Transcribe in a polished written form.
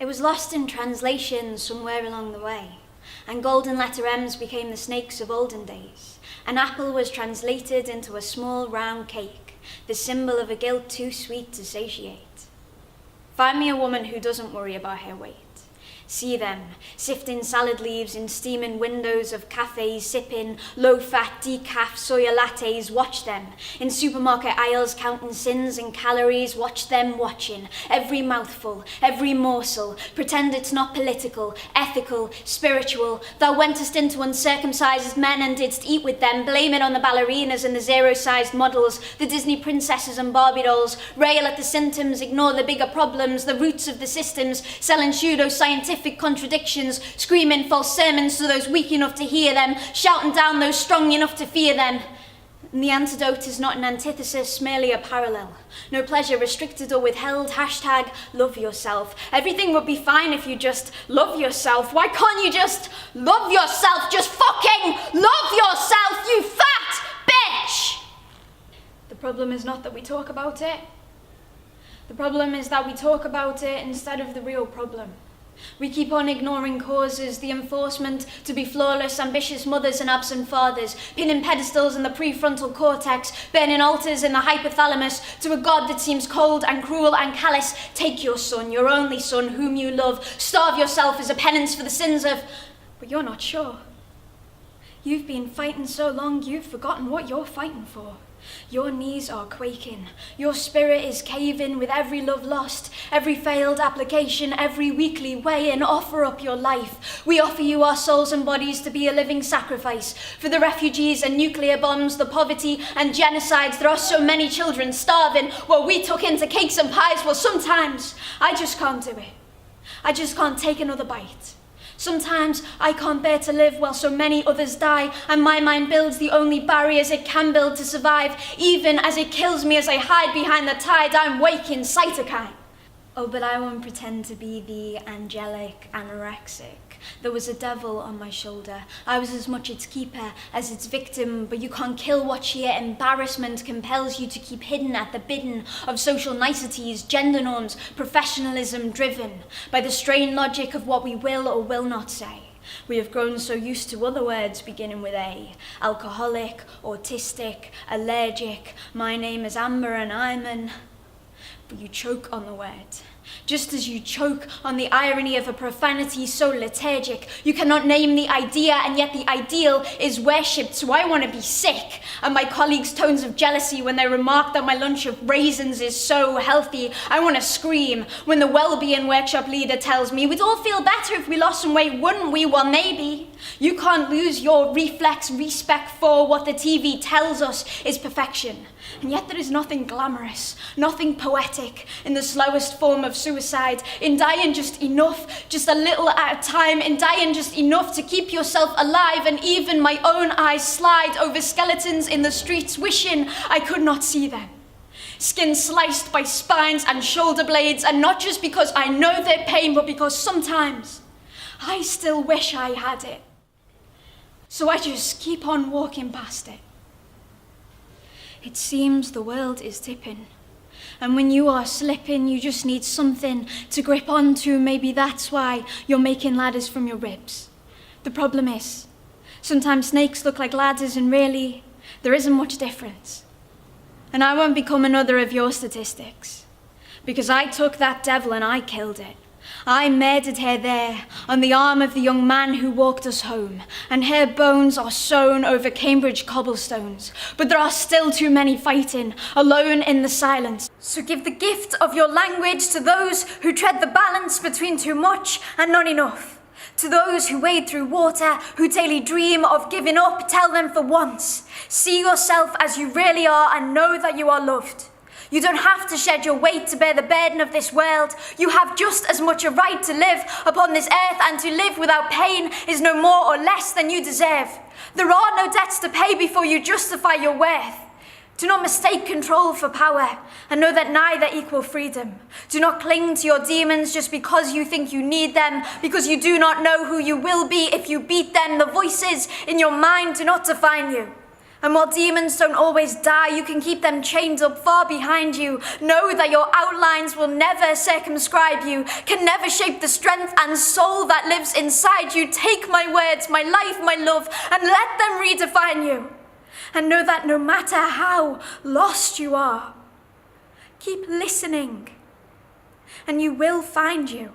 It was lost in translation somewhere along the way, and golden letter M's became the snakes of olden days. An apple was translated into a small round cake, the symbol of a guilt too sweet to satiate. Find me a woman who doesn't worry about her weight. See them, sifting salad leaves in steaming windows of cafes, sipping low-fat decaf soya lattes. Watch them in supermarket aisles, counting sins and calories. Watch them watching every mouthful, every morsel. Pretend it's not political, ethical, spiritual. Thou wentest into uncircumcised men and didst eat with them. Blame it on the ballerinas and the zero-sized models, the Disney princesses and Barbie dolls. Rail at the symptoms, ignore the bigger problems, the roots of the systems, selling pseudo-scientific contradictions, screaming false sermons to those weak enough to hear them, shouting down those strong enough to fear them. And the antidote is not an antithesis, merely a parallel. No pleasure restricted or withheld. Hashtag love yourself. Everything would be fine if you just love yourself. Why can't you just love yourself? Just fucking love yourself, you fat bitch! The problem is not that we talk about it. The problem is that we talk about it instead of the real problem. We keep on ignoring causes, the enforcement to be flawless, ambitious mothers and absent fathers, pinning pedestals in the prefrontal cortex, burning altars in the hypothalamus to a God that seems cold and cruel and callous. Take your son, your only son, whom you love, starve yourself as a penance for the sins of... But you're not sure. You've been fighting so long, you've forgotten what you're fighting for. Your knees are quaking, your spirit is caving with every love lost, every failed application, every weekly weigh-in. Offer up your life. We offer you our souls and bodies to be a living sacrifice for the refugees and nuclear bombs, the poverty and genocides. There are so many children starving while we tuck into cakes and pies. Well, sometimes I just can't do it. I just can't take another bite. Sometimes I can't bear to live while so many others die, and my mind builds the only barriers it can build to survive, even as it kills me as I hide behind the tide. I'm waking cytokine. Oh, but I won't pretend to be the angelic anorexic. There was a devil on my shoulder. I was as much its keeper as its victim, but you can't kill what sheer embarrassment compels you to keep hidden at the bidding of social niceties, gender norms, professionalism driven by the strained logic of what we will or will not say. We have grown so used to other words beginning with A. Alcoholic, autistic, allergic. My name is Amber and I'm an... But you choke on the word. Just as you choke on the irony of a profanity so liturgic. You cannot name the idea, and yet the ideal is worshipped. So I want to be sick. And my colleagues' tones of jealousy when they remark that my lunch of raisins is so healthy. I want to scream when the well-being workshop leader tells me we'd all feel better if we lost some weight, wouldn't we? Well, maybe. You can't lose your reflex respect for what the TV tells us is perfection. And yet there is nothing glamorous, nothing poetic in the slowest form of suicide, in dying just enough, just a little at a time, in dying just enough to keep yourself alive. And even my own eyes slide over skeletons in the streets, wishing I could not see them. Skin sliced by spines and shoulder blades, and not just because I know their pain, but because sometimes I still wish I had it. So I just keep on walking past it. It seems the world is tipping, and when you are slipping, you just need something to grip onto. Maybe that's why you're making ladders from your ribs. The problem is, sometimes snakes look like ladders, and really, there isn't much difference. And I won't become another of your statistics, because I took that devil and I killed it. I murdered her there, on the arm of the young man who walked us home, and her bones are sown over Cambridge cobblestones. But there are still too many fighting, alone in the silence. So give the gift of your language to those who tread the balance between too much and not enough. To those who wade through water, who daily dream of giving up, tell them for once, see yourself as you really are and know that you are loved. You don't have to shed your weight to bear the burden of this world. You have just as much a right to live upon this earth, and to live without pain is no more or less than you deserve. There are no debts to pay before you justify your worth. Do not mistake control for power, and know that neither equal freedom. Do not cling to your demons just because you think you need them, because you do not know who you will be if you beat them. The voices in your mind do not define you. And while demons don't always die, you can keep them chained up far behind you. Know that your outlines will never circumscribe you, can never shape the strength and soul that lives inside you. Take my words, my life, my love, and let them redefine you. And know that no matter how lost you are, keep listening, and you will find you.